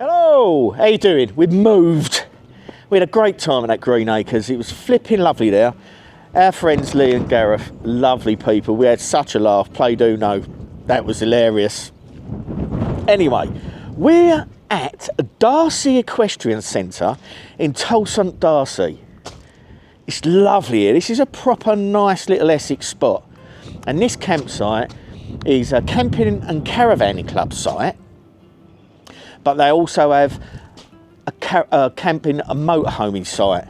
Hello, how you doing? We've moved. We had a great time at that Green Acres. It was flipping lovely there. Our friends Lee and Gareth, lovely people. We had such a laugh, played Uno. That was hilarious. Anyway, we're at Darcy Equestrian Centre in Tolleshunt Darcy. It's lovely here. This is a proper nice little Essex spot. And this campsite is a camping and caravanning club site. But they also have a camping and motorhoming site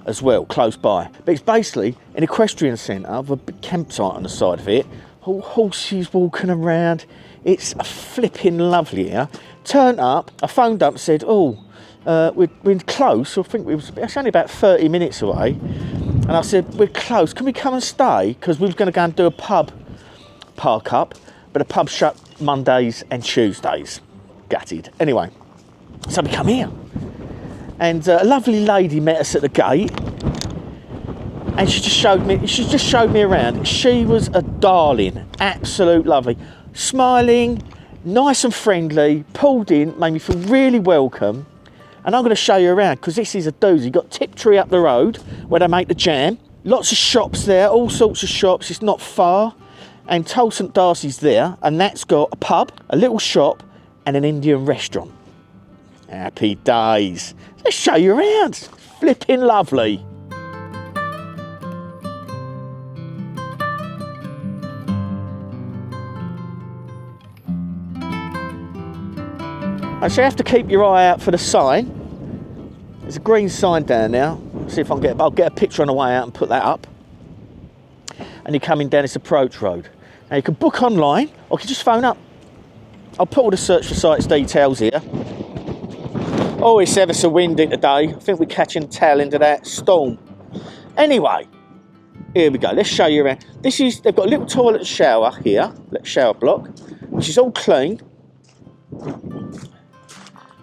as well, close by. But it's basically an equestrian centre with a big campsite on the side of it. All horses walking around. It's flipping lovely here. Turned up, I phoned up and said, we're close. I think it's only about 30 minutes away. And I said, we're close, can we come and stay? Because we were going to go and do a pub park up, but the pub shut Mondays and Tuesdays. Gutted. Anyway, so we come here. And a lovely lady met us at the gate. And she just showed me around. She was a darling, absolute lovely. Smiling, nice and friendly, pulled in, made me feel really welcome. And I'm going to show you around because this is a doozy. You've got Tiptree up the road where they make the jam. Lots of shops there, all sorts of shops. It's not far. And Tolleshunt Darcy's there, and that's got a pub, a little shop, and an Indian restaurant. Happy days. Let's show you around. It's flipping lovely. So you have to keep your eye out for the sign. There's a green sign down there. See if I'll get a picture on the way out and put that up. And you're coming down this approach road. Now you can book online or you can just phone up. I'll put all the search for sites details here. Oh, it's ever so windy today. I think we're catching tail into that storm. Anyway, here we go. Let's show you around. They've got a little toilet and shower here, little shower block, which is all clean.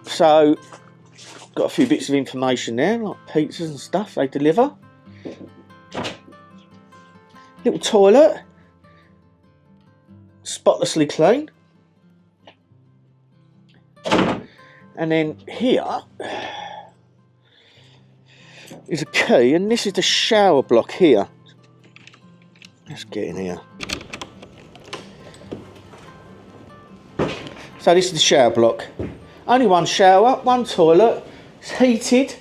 So, got a few bits of information there, like pizzas and stuff they deliver. Little toilet, spotlessly clean. And then here is a key, and this is the shower block here. Let's get in here. So this is the shower block. Only one shower, one toilet. It's heated.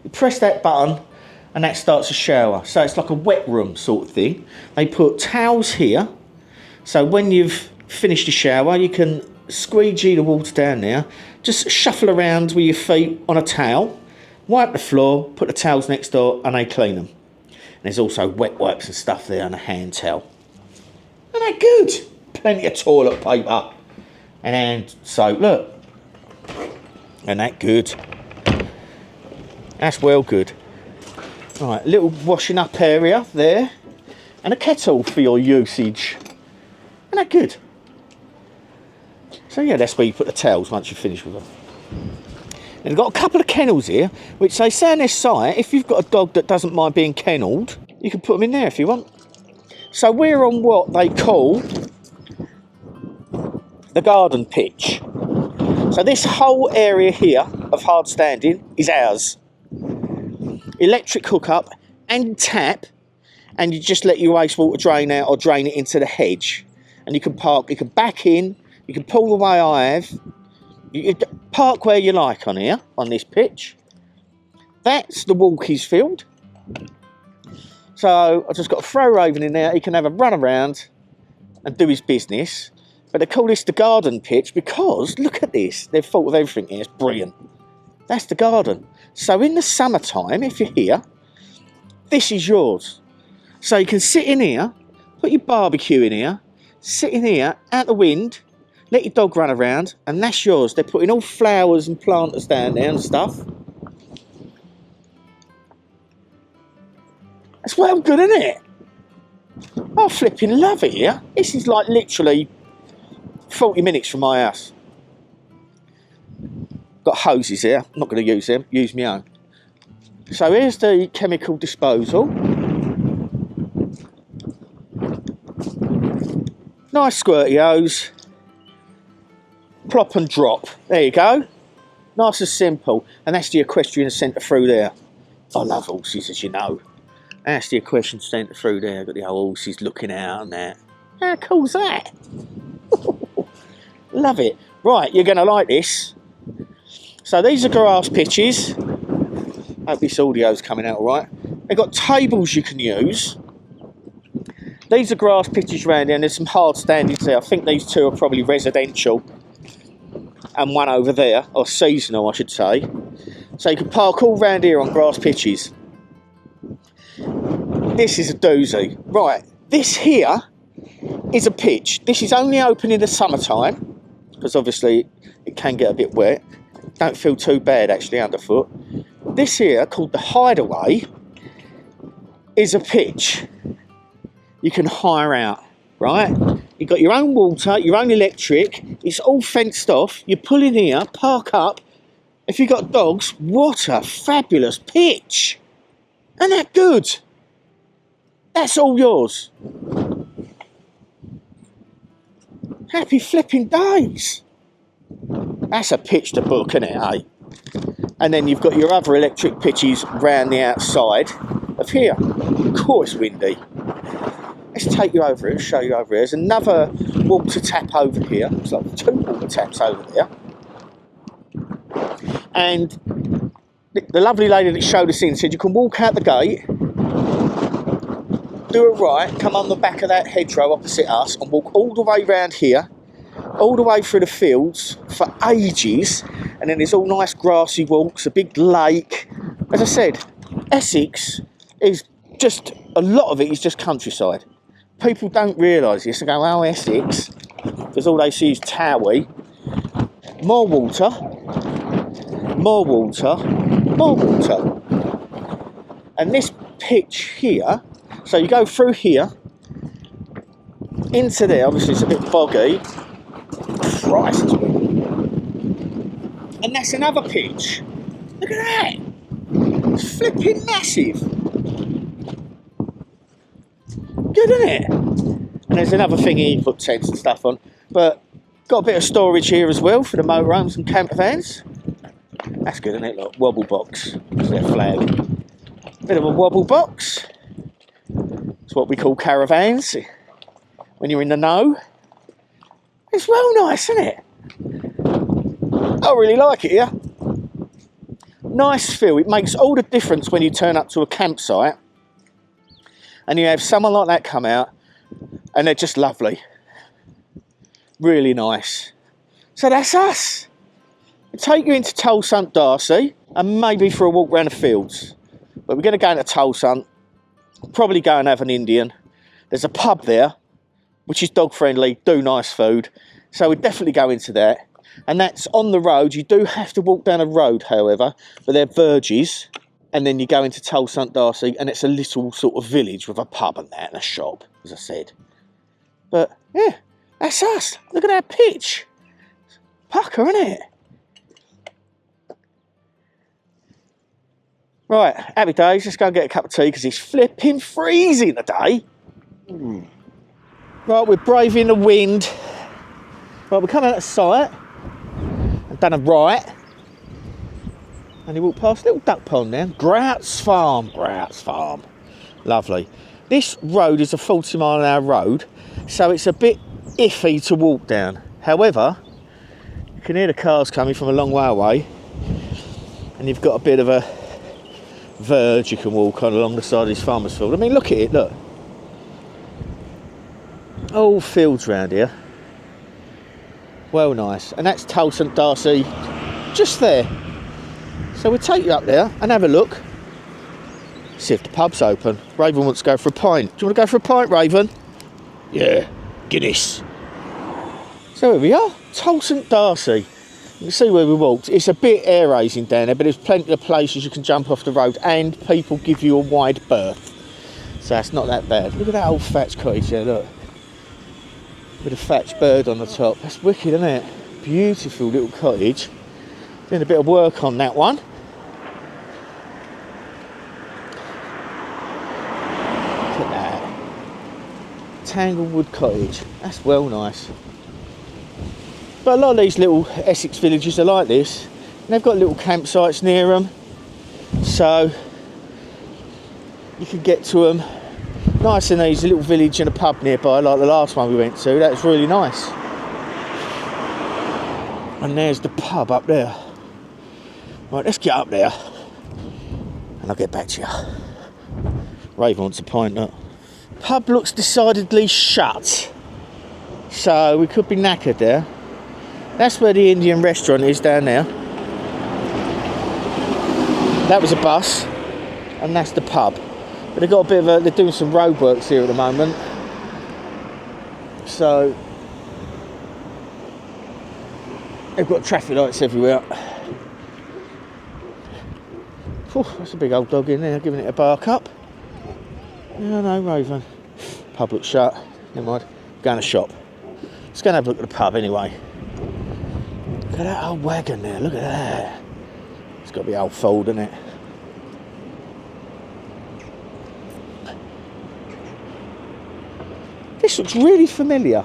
You press that button and that starts a shower. So it's like a wet room sort of thing. They put towels here. So when you've finished the shower, you can squeegee the water down there. Just shuffle around with your feet on a towel. Wipe the floor, put the towels next door and they clean them. And there's also wet wipes and stuff there and a hand towel. Isn't that good? Plenty of toilet paper. And hand soap, look. And that good. That's well good. Right, little washing up area there. And a kettle for your usage. Isn't that good? So yeah, that's where you put the towels once you've finished with them. And they've got a couple of kennels here, which they say on their site, if you've got a dog that doesn't mind being kennelled, you can put them in there if you want. So we're on what they call the garden pitch. So this whole area here of hard standing is ours. Electric hookup and tap, and you just let your wastewater drain out or drain it into the hedge. And you can park, you can back in, you can pull the way I have. You can park where you like on here, on this pitch. That's the walkies field. So I've just got to throw Raven in there. He can have a run around and do his business. But they call this the garden pitch because, look at this. They've thought of everything here. It's brilliant. That's the garden. So in the summertime, if you're here, this is yours. So you can sit in here, put your barbecue in here, sit in here, out the wind, let your dog run around, and that's yours. They're putting all flowers and planters down there and stuff. That's well good, isn't it? I flipping love it here. This is like literally 40 minutes from my house. Got hoses here. I'm not going to use them. Use my own. So here's the chemical disposal. Nice squirty hose. Plop and drop. There you go. Nice and simple. And that's the equestrian centre through there. I love horses, as you know. That's the equestrian centre through there. Got the old horses looking out and that. How cool's that? Love it. Right, you're going to like this. So these are grass pitches. Hope this audio's coming out all right. They've got tables you can use. These are grass pitches around here, and there's some hard standings there. I think these two are probably residential. And one over there, or seasonal I should say. So you can park all round here on grass pitches. This is a doozy. Right, this here is a pitch. This is only open in the summertime, because obviously it can get a bit wet. Don't feel too bad actually underfoot. This here, called the Hideaway, is a pitch you can hire out, right? You've got your own water, your own electric, it's all fenced off. You pull in here, park up. If you've got dogs, what a fabulous pitch. Isn't that good? That's all yours. Happy flipping days. That's a pitch to book, isn't it, eh? And then you've got your other electric pitches round the outside of here. Of course, windy. Let's take you over here, show you over here. There's another water tap over here. It's like 2 water taps over there. And the lovely lady that showed us in said you can walk out the gate, do a right, come on the back of that hedgerow opposite us and walk all the way round here, all the way through the fields for ages, and then there's all nice grassy walks, a big lake. As I said, Essex is just, a lot of it is just countryside. People don't realise this. They go, oh, Essex, because all they see is Towie. More water, more water, more water. And this pitch here, so you go through here, into there, obviously it's a bit boggy. Christ. And that's another pitch. Look at that. It's flipping massive. Good, isn't it? And there's another thing here, you put tents and stuff on. But got a bit of storage here as well for the motorhomes and camper vans. That's good, isn't it? Look, wobble box. That's their flag. Bit of a wobble box. It's what we call caravans when you're in the know. It's well nice, isn't it? I really like it here. Nice feel. It makes all the difference when you turn up to a campsite and you have someone like that come out and they're just lovely. Really nice. So that's us. We'll take you into Tolleshunt Darcy and maybe for a walk around the fields. But we're going to go into Tolleshunt, probably go and have an Indian. There's a pub there, which is dog friendly, do nice food. So we'd definitely go into that. And that's on the road. You do have to walk down a road, however, but they're verges. And then you go into Tolleshunt Darcy, and it's a little sort of village with a pub and that, and a shop, as I said. But yeah, that's us. Look at that pitch. Pucker, isn't it? Right, happy days. Let's go and get a cup of tea because it's flipping freezing today. Right, we're braving the wind. Right, we're coming out of sight. I've done a right. And you walk past a little duck pond there. Grout's Farm. Grout's Farm. Lovely. This road is a 40-mile-an-hour road, so it's a bit iffy to walk down. However, you can hear the cars coming from a long way away, and you've got a bit of a verge you can walk on along the side of this farmer's field. I mean, look at it, look. All fields round here. Well nice. And that's Tolleshunt Darcy, just there. So we'll take you up there and have a look. See if the pub's open. Raven wants to go for a pint. Do you want to go for a pint, Raven? Yeah, Guinness. So here we are, Tolleshunt Darcy. You can see where we walked. It's a bit air-raising down there, but there's plenty of places you can jump off the road and people give you a wide berth. So that's not that bad. Look at that old thatched cottage there, look. With a thatched bird on the top. That's wicked, isn't it? Beautiful little cottage. Doing a bit of work on that one. Look at that. Tanglewood Cottage. That's well nice. But a lot of these little Essex villages are like this. And they've got little campsites near them, so you can get to them nice and easy. A little village and a pub nearby, like the last one we went to. That was really nice. And there's the pub up there. Right, let's get up there and I'll get back to you. Raven wants a pint, look. Pub looks decidedly shut, so we could be knackered there. That's where the Indian restaurant is, down there. That was a bus, and that's the pub. But they've got a bit of a, they're doing some roadworks here at the moment. So they've got traffic lights everywhere. Whew, that's a big old dog in there, giving it a bark up. Yeah, no, Raven. Pub looks shut. Never mind. Going to shop. Let's go and have a look at the pub anyway. Look at that old wagon there. Look at that. It's got to be old fold, isn't it? This looks really familiar.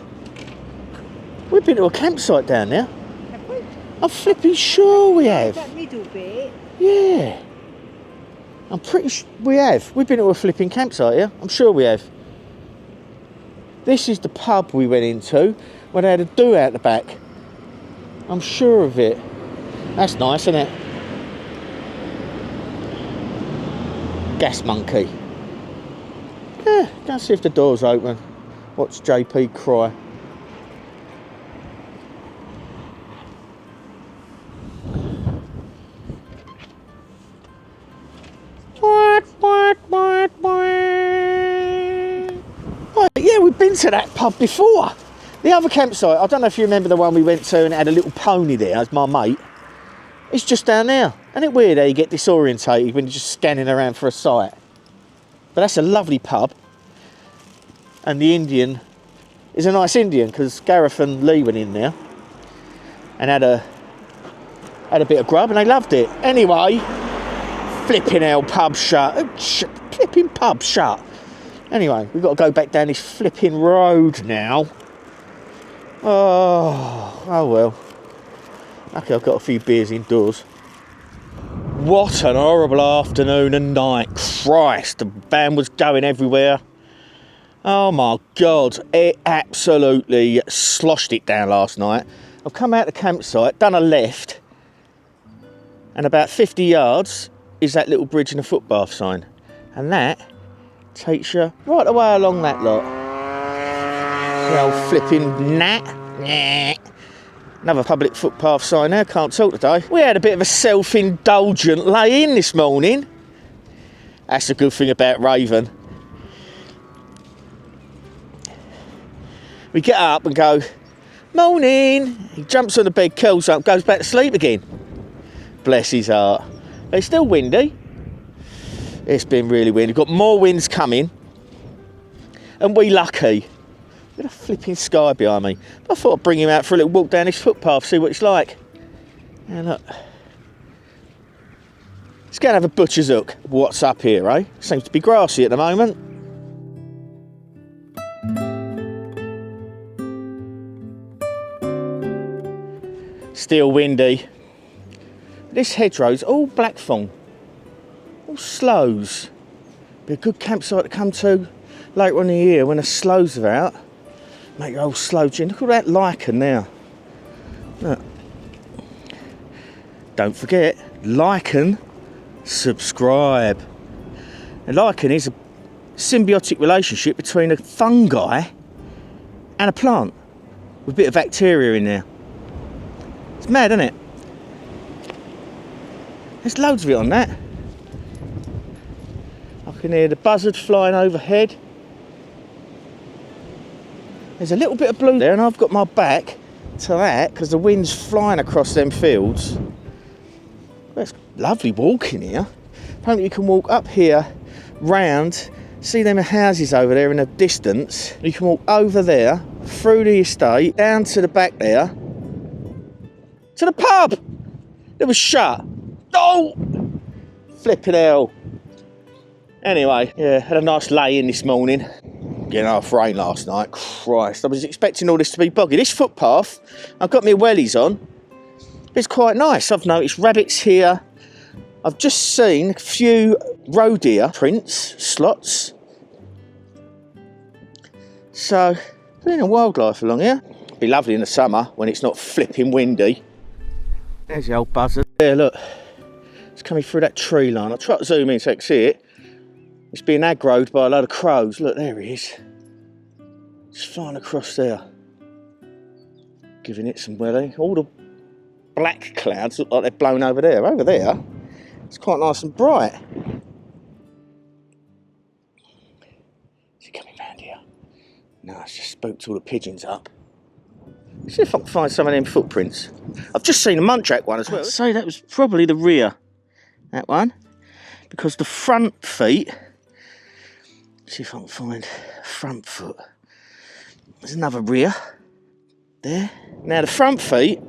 We've been to a campsite down there. Have we? I'm flipping sure we have. That middle bit. Yeah. I'm pretty sure we have. We've been to a flipping campsite here. I'm sure we have. This is the pub we went into when they had a do out the back. I'm sure of it. That's nice, isn't it? Gas monkey. Yeah, go and see if the door's open. Watch JP cry. Yeah, we've been to that pub before. The other campsite, I don't know if you remember the one we went to and it had a little pony there, as my mate. It's just down there. Isn't it weird how you get disorientated when you're just scanning around for a site? But that's a lovely pub. And the Indian is a nice Indian, because Gareth and Lee went in there and had a bit of grub and they loved it. Anyway, flipping hell, pub shut. Flipping pub shut. Anyway, we've got to go back down this flipping road now. Oh well. Okay, I've got a few beers indoors. What an horrible afternoon and night. Christ, the van was going everywhere. Oh my God, it absolutely sloshed it down last night. I've come out the campsite, done a left, and about 50 yards is that little bridge and a footbath sign. And that takes you right away along that lot. The old flipping nah. Another public footpath sign there, can't talk today. We had a bit of a self-indulgent lay-in this morning. That's a good thing about Raven. We get up and go, morning. He jumps on the bed, curls up, goes back to sleep again. Bless his heart. But it's still windy. It's been really windy. Got more winds coming. And we lucky. Look at the flipping sky behind me. But I thought I'd bring him out for a little walk down this footpath, see what it's like. And look. Let's go and have a butcher's hook. What's up here, eh? Seems to be grassy at the moment. Still windy. This hedgerow's all blackthorn. All sloes. Be a good campsite to come to later on in the year when the sloes are out. Make your old sloe gin. Look at that lichen there. Look. Don't forget, like and subscribe. And lichen is a symbiotic relationship between a fungi and a plant with a bit of bacteria in there. It's mad, isn't it? There's loads of it on that. I can hear the buzzard flying overhead. There's a little bit of blue there, and I've got my back to that because the wind's flying across them fields. Well, it's lovely walking here. Apparently you can walk up here, round, see them houses over there in the distance. You can walk over there, through the estate, down to the back there, to the pub. It was shut. Oh! Flipping hell. Anyway, yeah, had a nice lay-in this morning. Getting half rain last night. Christ, I was expecting all this to be boggy. This footpath, I've got my wellies on. It's quite nice. I've noticed rabbits here. I've just seen a few roe deer prints, slots. So, plenty of wildlife along here. It'd be lovely in the summer when it's not flipping windy. There's the old buzzard. There, look. It's coming through that tree line. I'll try to zoom in so you can see it. It's being aggroed by a load of crows. Look, there he is. Just flying across there. Giving it some welly. All the black clouds look like they're blown over there. Over there, it's quite nice and bright. Is he coming round here? No, it's just spooked all the pigeons up. See if I can find some of them footprints. I've just seen a muntjac one as well. I'd say that was probably the rear, that one. Because the front feet, see if I can find a front foot. There's another rear, there. Now the front feet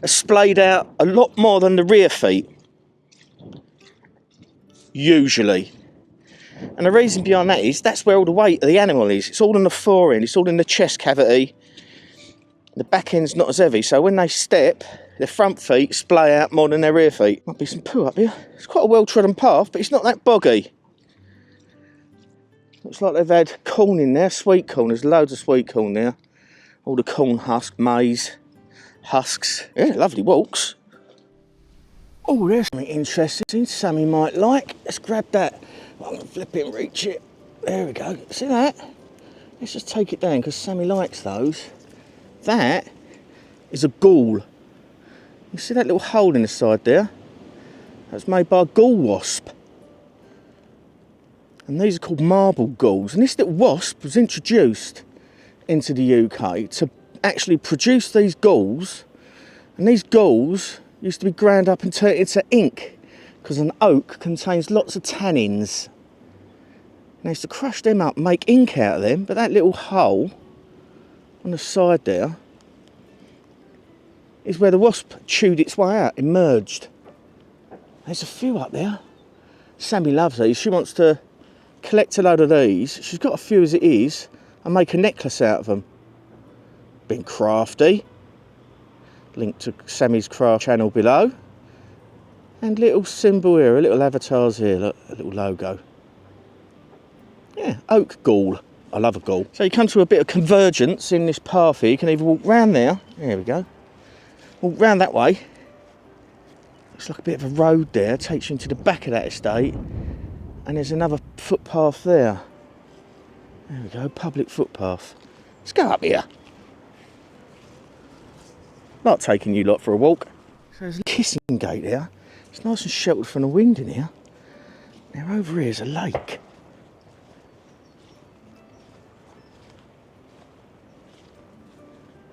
are splayed out a lot more than the rear feet, usually. And the reason behind that is that's where all the weight of the animal is. It's all in the forend, it's all in the chest cavity. The back end's not as heavy, so when they step, their front feet splay out more than their rear feet. Might be some poo up here. It's quite a well-trodden path, but it's not that boggy. Looks like they've had corn in there, sweet corn. There's loads of sweet corn there. All the corn husk, maize, husks. Yeah, lovely walks. Oh, there's something interesting Sammy might like. Let's grab that. I'm going to flip it and reach it. There we go. See that? Let's just take it down because Sammy likes those. That is a ghoul. You see that little hole in the side there? That's made by a ghoul wasp. And these are called marble ghouls. And this little wasp was introduced into the UK to actually produce these ghouls. And these ghouls used to be ground up and turned into ink because an oak contains lots of tannins. And they used to crush them up and make ink out of them, but that little hole on the side there is where the wasp chewed its way out, emerged. There's a few up there. Sammy loves these. She wants to collect a load of these. She's got a few as it is and make a necklace out of them. Been crafty. Link to Sammy's craft channel below. And little symbol here, a little avatars here, look, a little logo. Yeah, oak ghoul. I love a ghoul. So you come to a bit of convergence in this path here. You can either walk round there, we go. Walk round that way. Looks like a bit of a road there, takes you into the back of that estate. And there's another footpath there. There we go, public footpath. Let's go up here. Not taking you lot for a walk. So there's a kissing gate there. It's nice and sheltered from the wind in here. Now over here is a lake.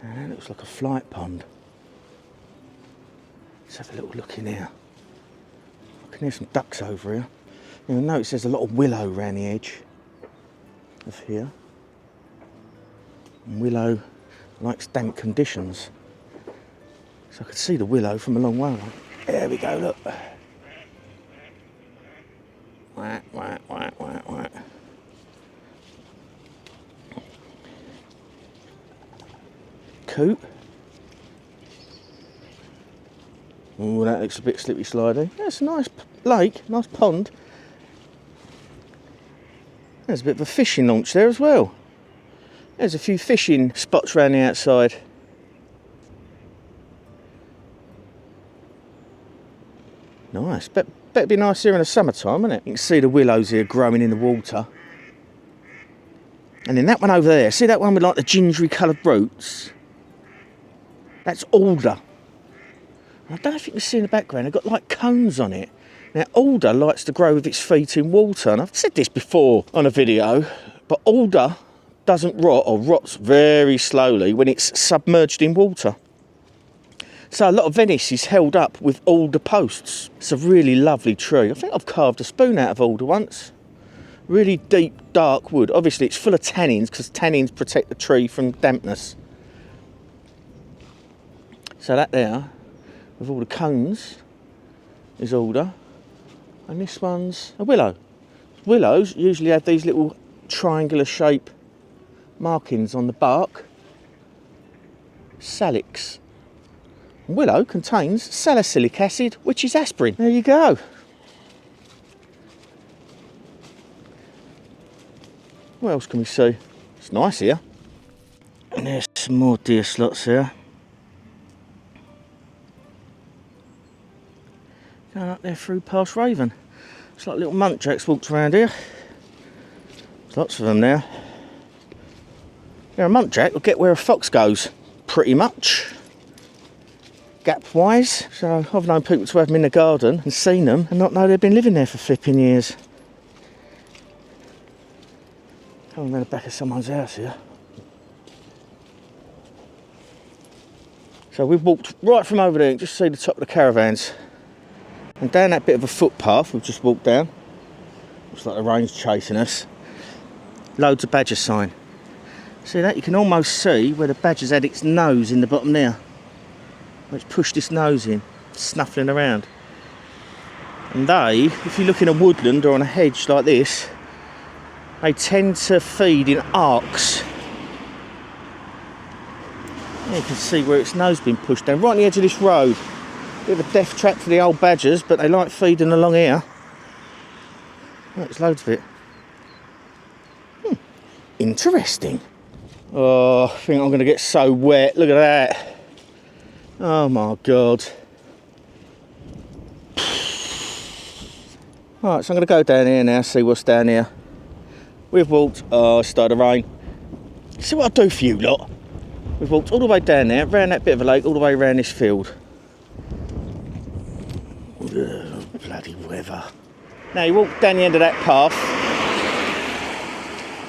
And that looks like a flight pond. Let's have a little look in here. I can hear some ducks over here. You'll notice there's a lot of willow around the edge of here. And willow likes damp conditions. So I could see the willow from a long way away. There we go, look. Whack, whack, whack, whack, whack. Coot. Oh, that looks a bit slippy slidey. That's a nice lake, nice pond. There's a bit of a fishing launch there as well. There's a few fishing spots around the outside. Nice. Better be nice here in the summertime, isn't it? You can see the willows here growing in the water. And then that one over there, see that one with like the gingery coloured roots? That's alder. I don't know if you can see in the background, they've got like cones on it. Now alder likes to grow with its feet in water, and I've said this before on a video, but alder doesn't rot or rots very slowly when it's submerged in water. So a lot of Venice is held up with alder posts. It's a really lovely tree. I think I've carved a spoon out of alder once. Really deep, dark wood. Obviously it's full of tannins because tannins protect the tree from dampness. So that there, with all the cones, is alder. And this one's a willow. Willows usually have these little triangular shape markings on the bark. Salix. Willow contains salicylic acid, which is aspirin. There you go. What else can we see? It's nice here. And there's some more deer slots here. Going up there through past Raven. It's like little muntjacks walked around here. There's lots of them now. Yeah, a muntjack will get where a fox goes, pretty much. Gap-wise. So I've known people to have them in the garden and seen them and not know they've been living there for flipping years. Coming around the back of someone's house here. So we've walked right from over there and just see the top of the caravans. And down that bit of a footpath we've just walked down. Looks like the rain's chasing us. Loads of badger sign. See that? You can almost see where the badger's had its nose in the bottom there. It's pushed its nose in, snuffling around. And they, if you look in a woodland or on a hedge like this, they tend to feed in arcs. Yeah, you can see where its nose has been pushed down, right on the edge of this road. Bit of a death trap for the old badgers, but they like feeding along here. Oh, there's loads of it. Interesting. Oh, I think I'm going to get so wet. Look at that. Oh my God. Right, so I'm going to go down here now, see what's down here. We've walked, oh, it started to rain. See what I do for you lot? We've walked all the way down there, round that bit of a lake, all the way around this field. Ugh, bloody weather. Now you walk down the end of that path.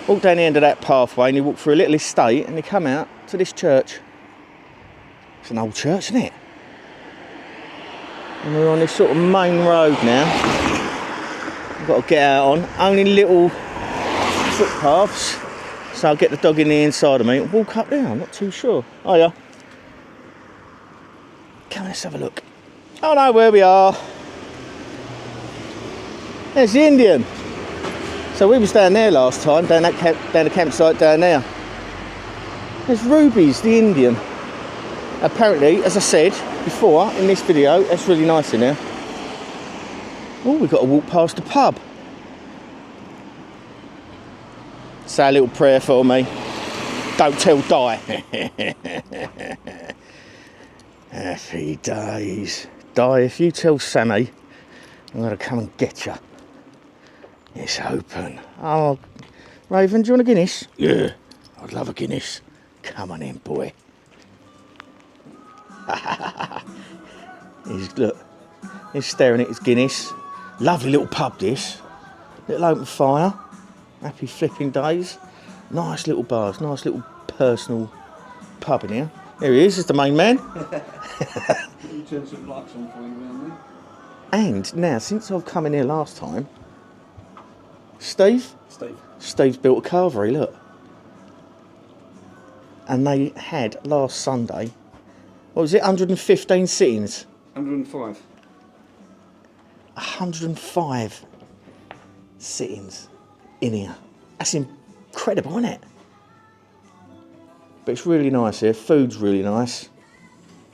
Walk down the end of that pathway and you walk through a little estate and you come out to this church. It's an old church, isn't it? And we're on this sort of main road now. We've got to get out on only little footpaths. So I'll get the dog in the inside of me and walk up there. I'm not too sure. Oh yeah. Come on, let's have a look. Oh no, where we are. There's the Indian. So we was down there last time, down the campsite down there. There's Ruby's, the Indian. Apparently, as I said before in this video, it's really nice in there. Oh, we've got to walk past the pub. Say a little prayer for me. Don't tell Di. Happy days. Di, if you tell Sammy, I'm going to come and get you. It's open. Oh, Raven, do you want a Guinness? Yeah, I'd love a Guinness. Come on in, boy. He's staring at his Guinness. Lovely little pub this. Little open fire. Happy flipping days. Nice little bars. Nice little personal pub in here. There he is. There's the main man. You turn some lights on for you around there. And now, since I've come in here last time, Steve's built a carvery, look. And they had last Sunday, what was it, 115 sittings? 105. 105 sittings in here. That's incredible, isn't it? But it's really nice here. Food's really nice.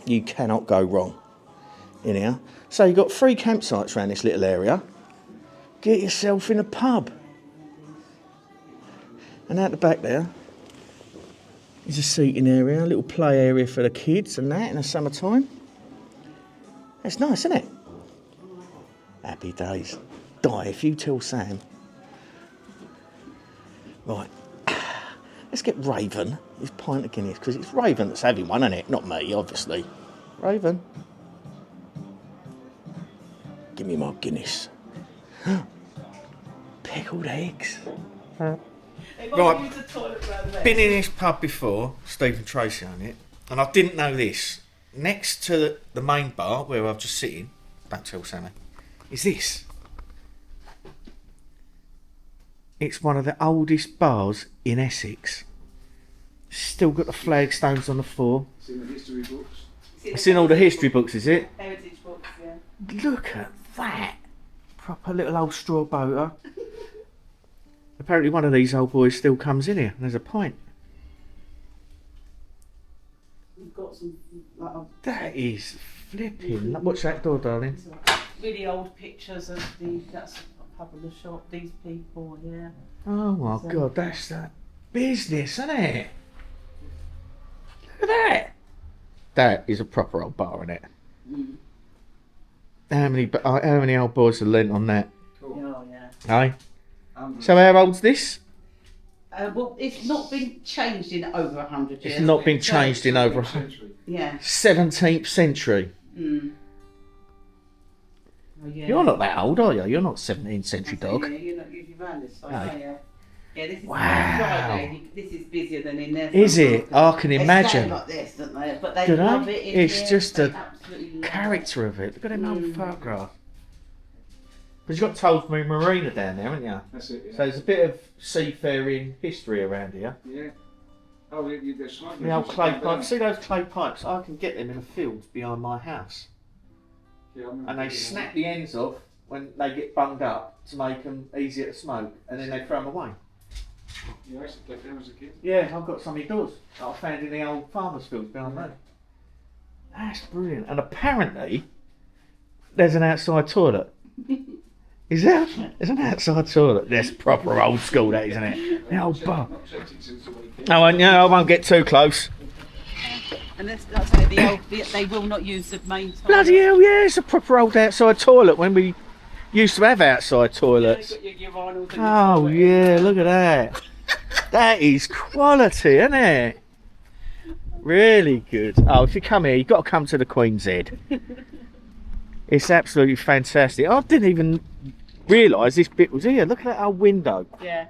You cannot go wrong in here. So you've got 3 campsites around this little area. Get yourself in a pub. And out the back there is a seating area, a little play area for the kids and that in the summertime. That's nice, isn't it? Happy days. Di, if you tell Sam. Right. Let's get Raven his pint of Guinness, because it's Raven that's having one, isn't it? Not me, obviously. Raven. Give me my Guinness. Pickled eggs. Right, been in this pub before, Steve and Tracy on it, and I didn't know this. Next to the main bar, where I'm just sitting, don't tell Sammy, is this. It's one of the oldest bars in Essex. Still got the flagstones on the floor. It's in the history books. It's in all the history books, is it? Heritage books, yeah. Look at that. Proper little old straw boater. Apparently one of these old boys still comes in here and there's a pint. We've got some That is flipping. What's that door, darling? Really old pictures of that's a pub in the shop. These people, yeah. Oh my God, that's that business, isn't it? Look at that. That is a proper old bar, isn't it? Mm. How many old boys have lent on that? Cool. Oh yeah. Aye. So how old's this? Well, it's not been changed in over 100 years. It's not been changed in over yeah. 17th century. Mm. Oh, yeah. You're not that old, are you? You're not 17th century dog. Yeah, you're not usually around this side, No. are you? Yeah, this is Wow. Friday. This is busier than in there. Is it? I can They imagine. stand like this, don't they? But they Do love they? it in It's here. just They a absolutely love character of it. Look at them old photographs. Because you've got Tolleshunt Marina down there, haven't you? That's it, yeah. So there's a bit of seafaring history around here. Yeah. Oh, there's snipers. The old clay pipes. See those clay pipes? I can get them in a field behind my house. Yeah, I remember And they doing snap the ends off when they get bunged up to make them easier to smoke, and then they throw them away. that. Yeah, I used to take them as a kid. Yeah, I've got some indoors that I found in the old farmers' fields behind me. That's brilliant. And apparently, there's an outside toilet. Is there? There's an outside toilet. That's proper old school, that isn't it? The old bar. Not checked it since the weekend. I won't get too close. And that's like the old. They will not use the main toilet. Bloody hell, yeah, it's a proper old outside toilet when we used to have outside Yeah, toilets. you've got your urinals and your Oh toilet. yeah, look at that. That is quality, isn't it? Really good. Oh, if you come here, you've got to come to the Queen's Head. It's absolutely fantastic. I didn't even realise this bit was here. Look at that old window. Yeah.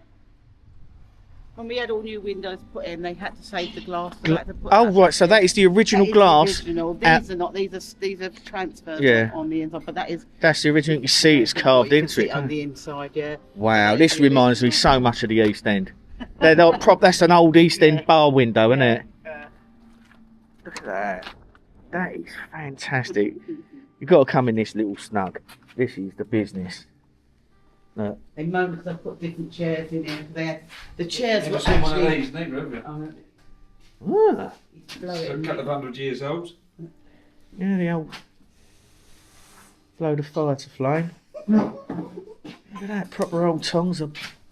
When we had all new windows put in, they had to save the glass. They had to put Oh that right, so that is the original that is glass. The original. out- These are not. These are transfers Yeah. on the inside, but that is. That's the original. You can see it's carved you can into see it. on can't the you? inside. Yeah. Wow, this reminds me so much of the East End. They're not that's an old East End bar window, isn't it? Yeah. Look at that. That is fantastic. You've got to come in this little snug. This is the business. Look. They moan because I put different chairs in here. They had the chairs Never were seen one of actually. these, neither, have you? Oh, Ah, blow It's it a in couple of there. 100 years old. yeah, the old load of fire to flame. Look at that, proper old tongs.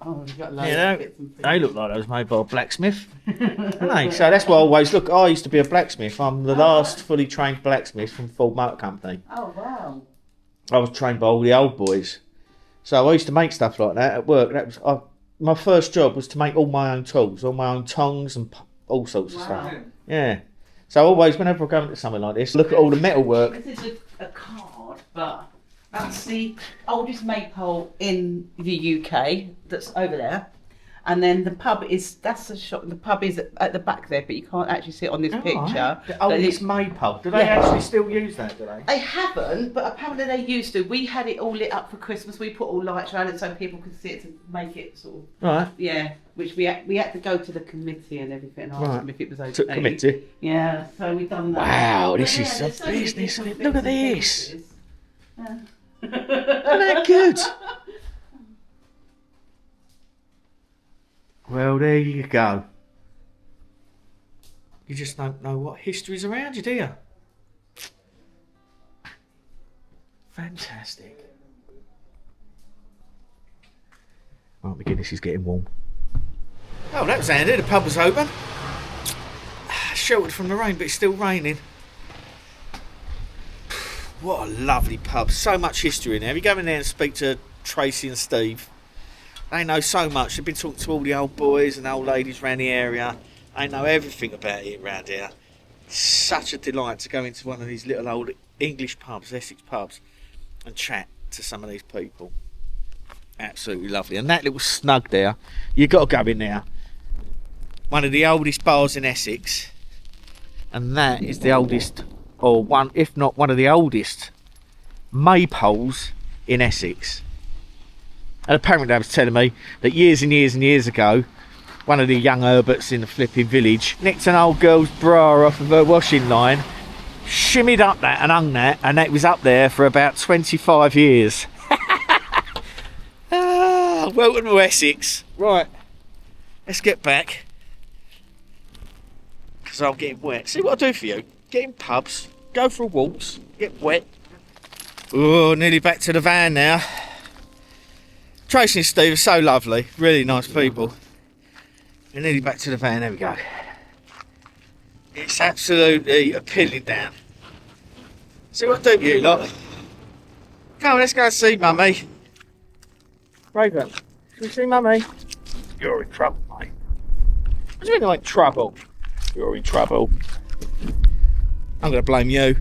Oh, we've got loads You know, of bits and pieces. they look like those made by a blacksmith. Don't they? So that's why I always look. I used to be a blacksmith. I'm the last fully trained blacksmith from Ford Motor Company. Oh wow. I was trained by all the old boys. So I used to make stuff like that at work. That was my first job was to make all my own tools, all my own tongs and all sorts of stuff. Yeah. Yeah. So always, whenever I go into something like this, look at all the metal work. This is a card, but that's the oldest maypole in the UK that's over there. And then the pub that's the shop. The pub is at the back there, but you can't actually see it on this picture. The But oldest maypole. Do they Yeah. actually still use that? Do they? They haven't, but apparently they used to. We had it all lit up for Christmas. We put all lights around it so people could see it to make it sort of, Right. yeah. Which we had to go to the committee and everything and ask Right. them if it was okay. To committee. Yeah, so we done that. Wow, But this is there's a so many business, different isn't it? Look at bits and this. pieces. Isn't that good? Well, there you go. You just don't know what history's around you, do you? Fantastic. Right, my Guinness is getting warm. Oh, that was handy. The pub was open. Sheltered from the rain, but it's still raining. What a lovely pub. So much history in there. If you go in there and speak to Tracy and Steve, they know so much. They've been talking to all the old boys and old ladies around the area. They know everything about it around here. It's such a delight to go into one of these little old English pubs, Essex pubs, and chat to some of these people. Absolutely lovely. And that little snug there, you've got to go in there. One of the oldest bars in Essex. And that is the oldest, or one, if not one of the oldest, maypoles in Essex. And apparently they was telling me that years and years and years ago, one of the young Herberts in the flipping village nicked an old girl's bra off of her washing line, shimmied up that and hung that, and that was up there for about 25 years. Welcome to Essex. Right, let's get back, because I'm getting wet. See what I do for you? get in pubs, go for walks, get wet. Oh, nearly back to the van now. Tracy and Steve are so lovely, really nice people. We're nearly back to the van, there we go. It's absolutely a pilling down. So what do you lot? Come on, let's go and see Mummy. Raven, should we see Mummy? You're in trouble, mate. What do you mean like trouble? You're in trouble. I'm going to blame you.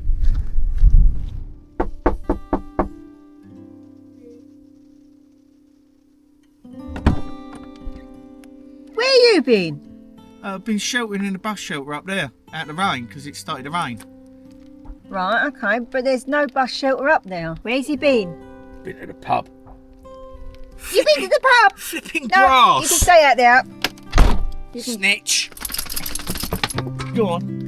Where you been? I've been sheltering in the bus shelter up there, out of the rain, because it started to rain. Right, okay, but there's no bus shelter up now. Where's he been? Been to the pub. You been to the pub? Flipping No, grass! you can stay out there. Snitch! Go on.